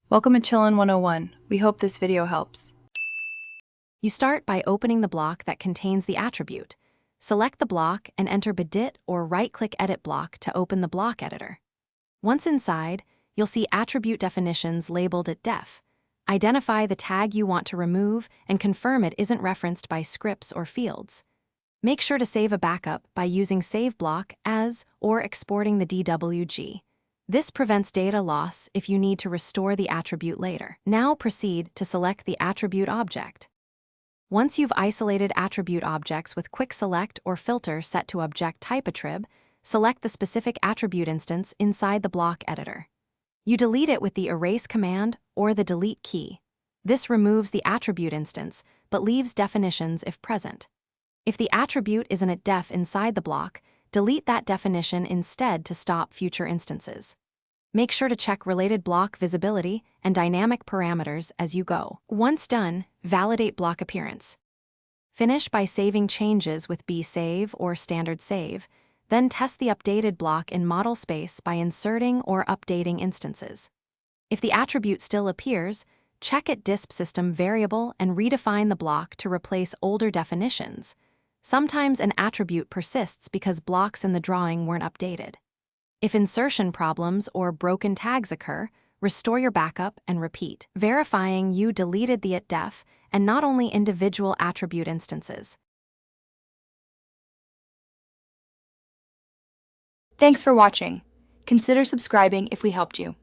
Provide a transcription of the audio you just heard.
Welcome to Chillin' 101. We hope this video helps. You start by opening the block that contains the attribute. Select the block and enter Bedit or right-click Edit Block to open the block editor. Once inside, you'll see attribute definitions labeled at def. Identify the tag you want to remove and confirm it isn't referenced by scripts or fields. Make sure to save a backup by using Save Block as or exporting the DWG. This prevents data loss if you need to restore the attribute later. Now proceed to select the attribute object. Once you've isolated attribute objects with Quick Select or Filter set to Object Type Attrib, select the specific attribute instance inside the block editor. You delete it with the Erase command or the Delete key. This removes the attribute instance, but leaves definitions if present. If the attribute isn't at def inside the block, delete that definition instead to stop future instances. Make sure to check related block visibility and dynamic parameters as you go. Once done, validate block appearance. Finish by saving changes with bsave or standard save, then test the updated block in model space by inserting or updating instances. If the attribute still appears, check at disp system variable and redefine the block to replace older definitions. Sometimes an attribute persists because blocks in the drawing weren't updated. If insertion problems or broken tags occur, restore your backup and repeat, verifying you deleted the @def and not only individual attribute instances. Thanks for watching. Consider subscribing if we helped you.